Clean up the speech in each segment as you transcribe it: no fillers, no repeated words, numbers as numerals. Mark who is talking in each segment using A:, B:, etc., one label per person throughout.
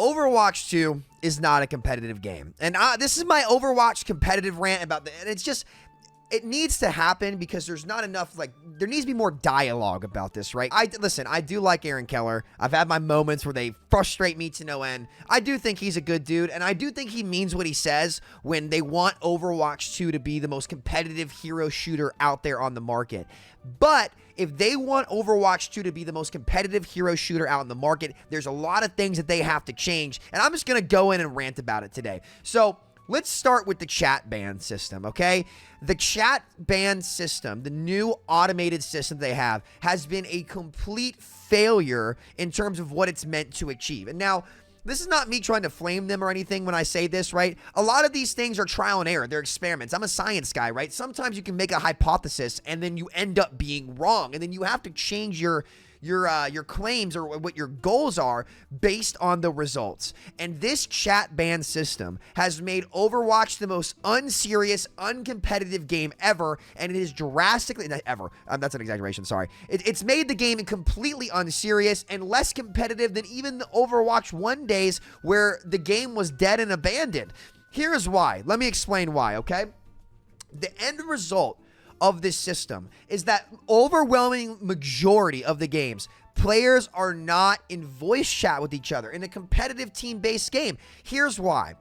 A: Overwatch 2 is not a competitive game. And this is my Overwatch competitive rant about and it's just, it needs to happen because there's not enough, there needs to be more dialogue about this, right? Listen, I do like Aaron Keller. I've had my moments where they frustrate me to no end. I do think he's a good dude, and I do think he means what he says when they want Overwatch 2 to be the most competitive hero shooter out there on the market. But if they want Overwatch 2 to be the most competitive hero shooter out in the market, there's a lot of things that they have to change, and I'm just going to go in and rant about it today. So let's start with the chat ban system, okay? The chat ban system, the new automated system they have, has been a complete failure in terms of what it's meant to achieve. And now, this is not me trying to flame them or anything when I say this, right? A lot of these things are trial and error. They're experiments. I'm a science guy, right? Sometimes you can make a hypothesis and then you end up being wrong. And then you have to change your claims or what your goals are based on the results. And this chat ban system has made Overwatch the most unserious, uncompetitive game ever, and it is drastically, not ever, that's an exaggeration, sorry. It's made the game completely unserious and less competitive than even the Overwatch 1 days where the game was dead and abandoned. Here's why. Let me explain why, okay? The end result of this system is that overwhelming majority of the games, players are not in voice chat with each other in a competitive team-based game. Here's why.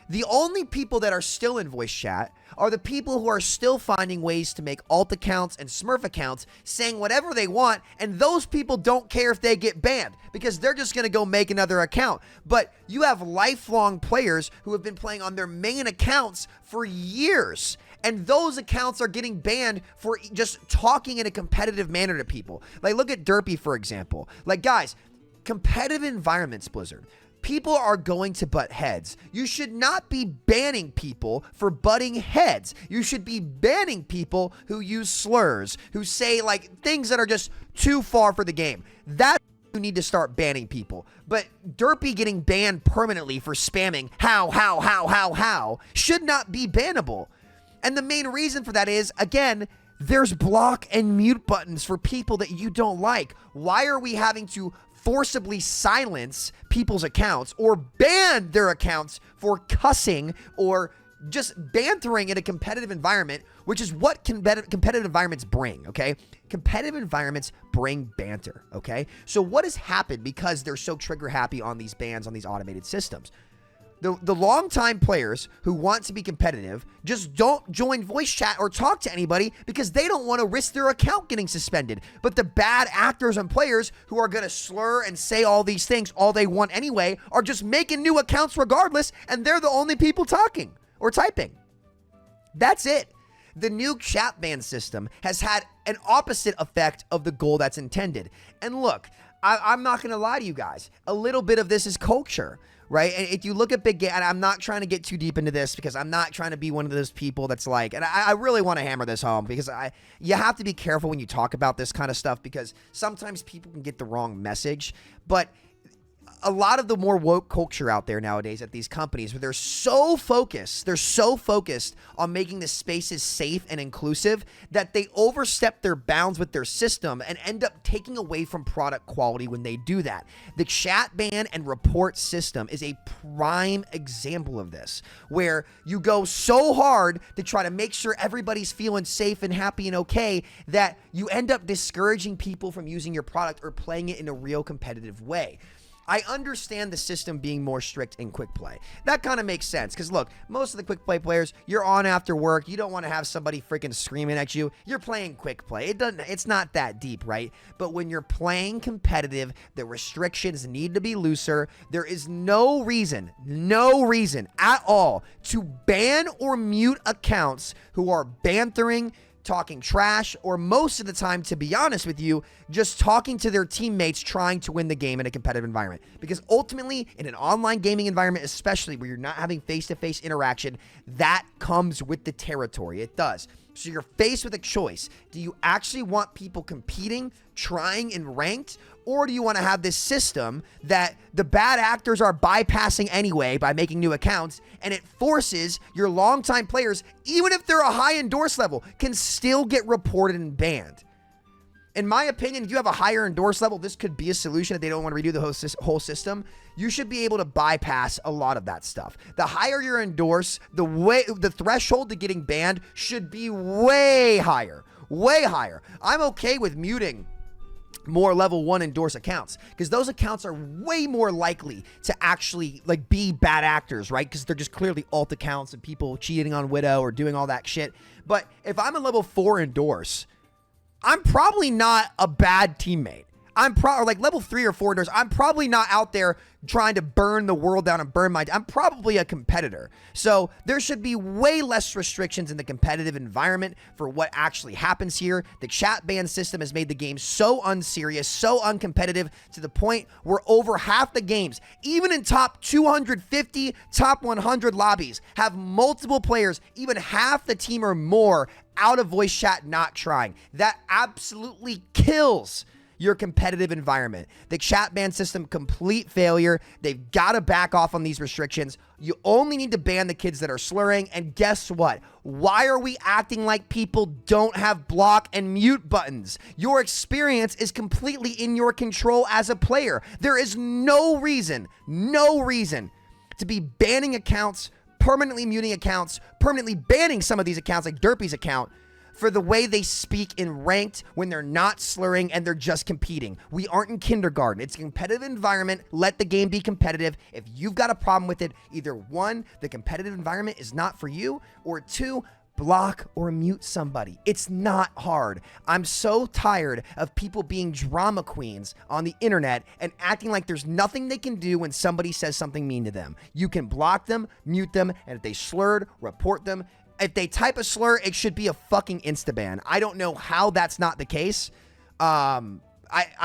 A: The only people that are still in voice chat are the people who are still finding ways to make alt accounts and Smurf accounts, saying whatever they want, and those people don't care if they get banned because they're just going to go make another account. But you have lifelong players who have been playing on their main accounts for years, and those accounts are getting banned for just talking in a competitive manner to people. Like, look at Derpy, for example. Like, guys, competitive environments, Blizzard, people are going to butt heads. You should not be banning people for butting heads. You should be banning people who use slurs, who say, things that are just too far for the game. That's you need to start banning people. But Derpy getting banned permanently for spamming how should not be bannable. And the main reason for that is, again, there's block and mute buttons for people that you don't like. Why are we having to forcibly silence people's accounts or ban their accounts for cussing or just bantering in a competitive environment, which is what competitive environments bring, okay? Competitive environments bring banter, okay? So what has happened because they're so trigger happy on these bans, on these automated systems? The longtime players who want to be competitive just don't join voice chat or talk to anybody because they don't want to risk their account getting suspended. But the bad actors and players who are going to slur and say all these things all they want anyway are just making new accounts regardless, and they're the only people talking or typing. That's it. The new chat ban system has had an opposite effect of the goal that's intended. And look, I'm not going to lie to you guys. A little bit of this is culture, right? And if you look at big game, and I'm not trying to get too deep into this because I'm not trying to be one of those people that's like, and I really want to hammer this home because you have to be careful when you talk about this kind of stuff because sometimes people can get the wrong message. But a lot of the more woke culture out there nowadays at these companies where they're so focused on making the spaces safe and inclusive that they overstep their bounds with their system and end up taking away from product quality when they do that. The chat ban and report system is a prime example of this, where you go so hard to try to make sure everybody's feeling safe and happy and okay that you end up discouraging people from using your product or playing it in a real competitive way. I understand the system being more strict in quick play. That kind of makes sense because look, most of the quick play players, you're on after work. You don't want to have somebody freaking screaming at you. You're playing quick play. It's not that deep, right? But when you're playing competitive, the restrictions need to be looser. There is no reason at all to ban or mute accounts who are bantering, talking trash, or most of the time, to be honest with you, just talking to their teammates trying to win the game in a competitive environment. Because ultimately, in an online gaming environment, especially where you're not having face-to-face interaction, that comes with the territory. It does. So you're faced with a choice. Do you actually want people competing, trying in ranked, or do you want to have this system that the bad actors are bypassing anyway by making new accounts, and it forces your longtime players, even if they're a high endorse level, can still get reported and banned? In my opinion, if you have a higher endorse level, this could be a solution if they don't want to redo the whole system. You should be able to bypass a lot of that stuff. The higher your endorse, the threshold to getting banned should be way higher. Way higher. I'm okay with muting more level 1 endorse accounts because those accounts are way more likely to actually like be bad actors, right? Because they're just clearly alt accounts and people cheating on Widow or doing all that shit. But if I'm a level 4 endorse, I'm probably not a bad teammate. Or like level 3 or 4 endorse, I'm probably not out there trying to burn the world down and I'm probably a competitor. So there should be way less restrictions in the competitive environment for what actually happens here. The chat ban system has made the game so unserious, so uncompetitive to the point where over half the games, even in top 250, top 100 lobbies, have multiple players, even half the team or more, out of voice chat not trying. That absolutely kills your competitive environment. The chat ban system, complete failure. They've got to back off on these restrictions. You only need to ban the kids that are slurring. And guess what? Why are we acting like people don't have block and mute buttons? Your experience is completely in your control as a player. There is no reason to be banning accounts, permanently muting accounts, permanently banning some of these accounts like Derpy's account for the way they speak in ranked when they're not slurring and they're just competing. We aren't in kindergarten. It's a competitive environment. Let the game be competitive. If you've got a problem with it, either 1, the competitive environment is not for you, or 2, block or mute somebody. It's not hard. I'm so tired of people being drama queens on the internet and acting like there's nothing they can do when somebody says something mean to them. You can block them, mute them, and if they slurred, report them. If they type a slur, it should be a fucking insta-ban. I don't know how that's not the case. I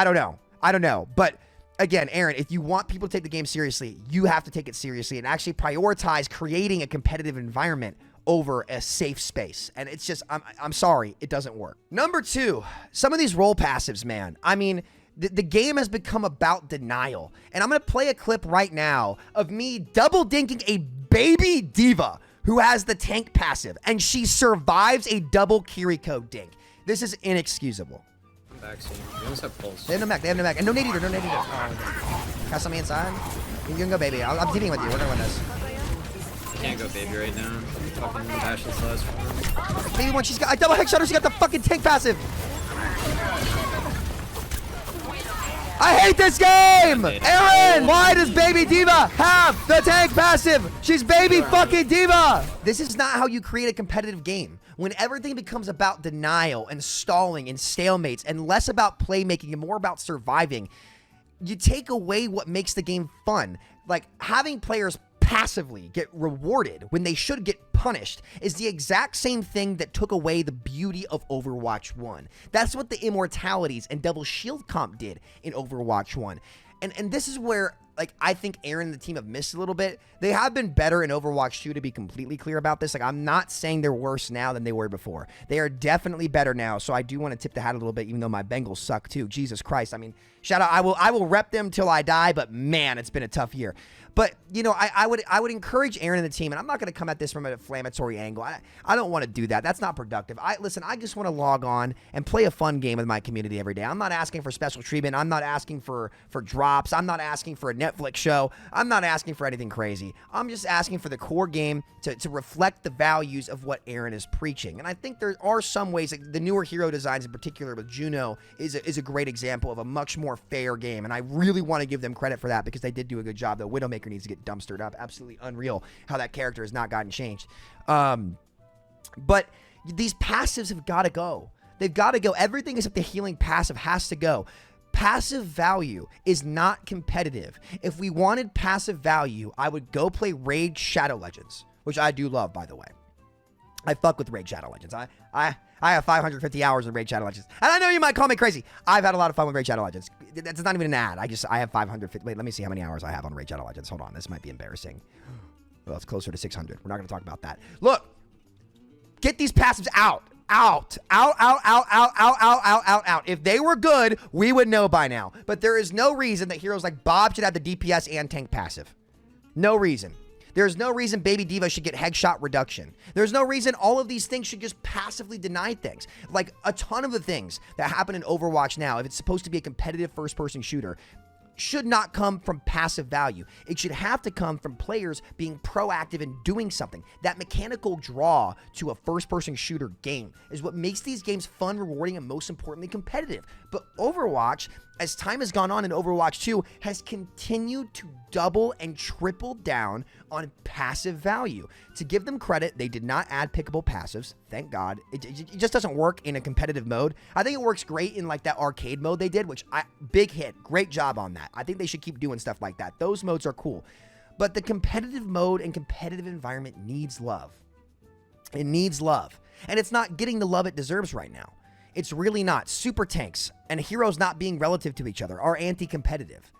A: don't know. But again, Aaron, if you want people to take the game seriously, you have to take it seriously and actually prioritize creating a competitive environment over a safe space. And it's just, I'm sorry, it doesn't work. Number 2, some of these role passives, man. I mean, the game has become about denial. And I'm going to play a clip right now of me double dinking a baby diva who has the tank passive, and she survives a double Kiriko dink. This is inexcusable.
B: I'm back soon. You almost have pulse.
A: They have no mech. And no nade eater. Cast on me inside. You can go, baby. I'm teaming with you. We're gonna win this.
B: I can't go baby right now. Fucking dashless last one.
A: Baby one, I double headshot her. She got the fucking tank passive. I hate this game! Aaron, why does Baby Diva have the tank passive? She's Baby fucking Diva! This is not how you create a competitive game. When everything becomes about denial and stalling and stalemates and less about playmaking and more about surviving, you take away what makes the game fun. Like, having players passively get rewarded when they should get punished is the exact same thing that took away the beauty of Overwatch 1. That's what the immortalities and double shield comp did in Overwatch 1. And this is where, like, I think Aaron and the team have missed a little bit. They have been better in Overwatch 2, to be completely clear about this. Like, I'm not saying they're worse now than they were before. They are definitely better now, so I do want to tip the hat a little bit, even though my Bengals suck too. Jesus Christ. I mean, shout out. I will rep them till I die, but man, it's been a tough year. But, you know, I would encourage Aaron and the team, and I'm not going to come at this from an inflammatory angle. I don't want to do that. That's not productive. Listen, I just want to log on and play a fun game with my community every day. I'm not asking for special treatment. I'm not asking for drops. I'm not asking for a Netflix show. I'm not asking for anything crazy. I'm just asking for the core game to reflect the values of what Aaron is preaching. And I think there are some ways, like the newer hero designs in particular with Juno is a great example of a much more fair game. And I really want to give them credit for that because they did do a good job, though. Widowmaker needs to get dumpstered up. Absolutely unreal how that character has not gotten changed. But these passives have got to go. They've got to go. Everything except the healing passive has to go. Passive value is not competitive. If we wanted passive value, I would go play Raid Shadow Legends, which I do love, by the way. I fuck with Raid Shadow Legends. I have 550 hours of Raid Shadow Legends. And I know you might call me crazy. I've had a lot of fun with Raid Shadow Legends. That's not even an ad. I have 550. Wait, let me see how many hours I have on Raid Shadow Legends. Hold on. This might be embarrassing. Well, it's closer to 600. We're not going to talk about that. Look, get these passives out. Out. If they were good, we would know by now. But there is no reason that heroes like Bob should have the DPS and tank passive. No reason. There's no reason Baby Diva should get headshot reduction. There's no reason all of these things should just passively deny things. Like, a ton of the things that happen in Overwatch now, if it's supposed to be a competitive first-person shooter, should not come from passive value. It should have to come from players being proactive and doing something. That mechanical draw to a first-person shooter game is what makes these games fun, rewarding, and most importantly, competitive. But Overwatch, as time has gone on in Overwatch 2, has continued to double and triple down on passive value. To give them credit, they did not add pickable passives. Thank God. It just doesn't work in a competitive mode. I think it works great in like that arcade mode they did, which big hit. Great job on that. I think they should keep doing stuff like that. Those modes are cool. But the competitive mode and competitive environment needs love. It needs love. And it's not getting the love it deserves right now. It's really not. Super tanks and heroes not being relative to each other are anti-competitive.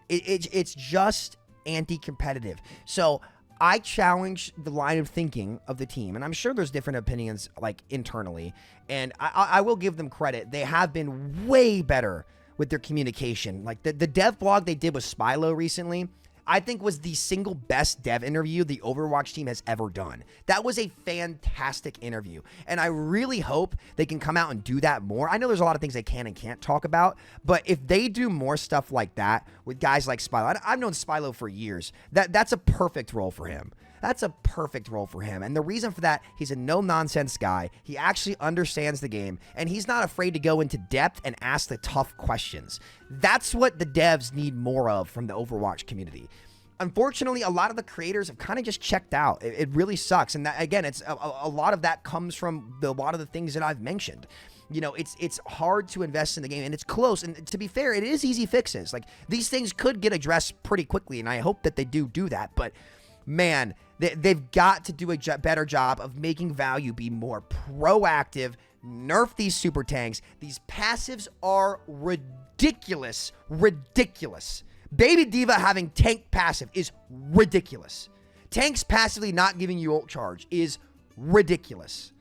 A: It's just anti-competitive. So I challenge the line of thinking of the team, and I'm sure there's different opinions like internally, and I will give them credit. They have been way better with their communication. Like the dev blog they did with Spylo recently, I think was the single best dev interview the Overwatch team has ever done. That was a fantastic interview, and I really hope they can come out and do that more. I know there's a lot of things they can and can't talk about, but if they do more stuff like that with guys like Spylo, I've known Spylo for years, that's a perfect role for him. That's a perfect role for him. And the reason for that, he's a no-nonsense guy. He actually understands the game, and he's not afraid to go into depth and ask the tough questions. That's what the devs need more of from the Overwatch community. Unfortunately, a lot of the creators have kind of just checked out. It really sucks. And that, again, it's a lot of that comes from a lot of the things that I've mentioned. You know, it's hard to invest in the game, and it's close. And to be fair, it is easy fixes. Like, these things could get addressed pretty quickly, and I hope that they do that. But, man, they've got to do a better job of making value be more proactive, nerf these super tanks. These passives are ridiculous. Baby Diva having tank passive is ridiculous. Tanks passively not giving you ult charge is ridiculous.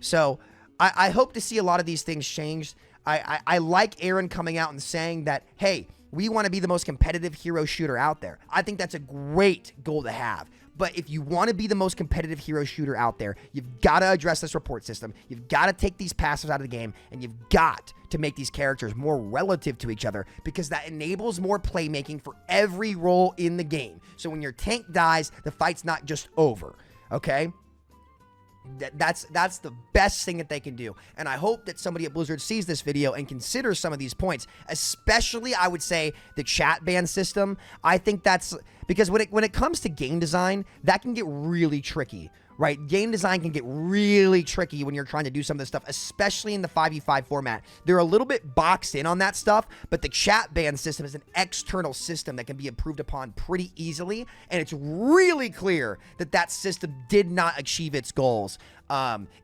A: So I hope to see a lot of these things changed. I like Aaron coming out and saying that, hey, we want to be the most competitive hero shooter out there. I think that's a great goal to have. But if you want to be the most competitive hero shooter out there, you've got to address this report system. You've got to take these passives out of the game, and you've got to make these characters more relative to each other, because that enables more playmaking for every role in the game. So when your tank dies, the fight's not just over, okay? That's the best thing that they can do. And I hope that somebody at Blizzard sees this video and considers some of these points, especially, I would say, the chat ban system. I think that's because when it comes to game design, that can get really tricky, right? Game design can get really tricky when you're trying to do some of this stuff, especially in the 5v5 format. They're a little bit boxed in on that stuff, but the chat ban system is an external system that can be improved upon pretty easily, and it's really clear that that system did not achieve its goals.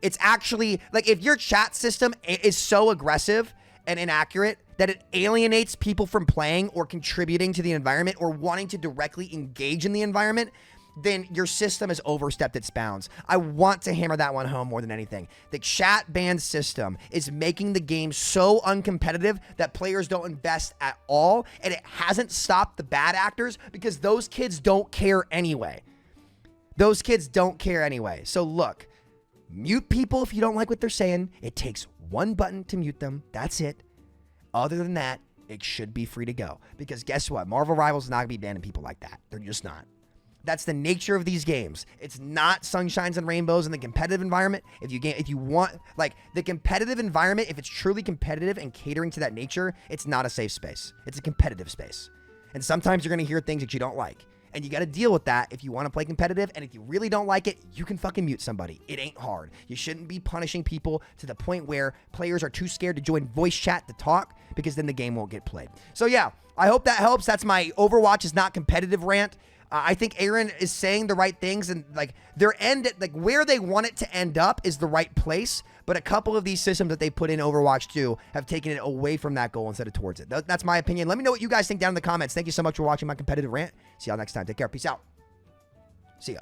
A: It's actually, like, if your chat system is so aggressive and inaccurate that it alienates people from playing or contributing to the environment or wanting to directly engage in the environment, then your system has overstepped its bounds. I want to hammer that one home more than anything. The chat ban system is making the game so uncompetitive that players don't invest at all, and it hasn't stopped the bad actors because those kids don't care anyway. So look, mute people if you don't like what they're saying. It takes one button to mute them. That's it. Other than that, it should be free to go. Because guess what? Marvel Rivals is not going to be banning people like that. They're just not. That's the nature of these games. It's not sunshines and rainbows in the competitive environment. If you want, like, the competitive environment, if it's truly competitive and catering to that nature, it's not a safe space. It's a competitive space. And sometimes you're going to hear things that you don't like. And you got to deal with that if you want to play competitive. And if you really don't like it, you can fucking mute somebody. It ain't hard. You shouldn't be punishing people to the point where players are too scared to join voice chat to talk, because then the game won't get played. So yeah, I hope that helps. That's my Overwatch is not competitive rant. I think Aaron is saying the right things, and like where they want it to end up is the right place. But a couple of these systems that they put in Overwatch 2 have taken it away from that goal instead of towards it. That's my opinion. Let me know what you guys think down in the comments. Thank you so much for watching my competitive rant. See y'all next time. Take care. Peace out. See ya.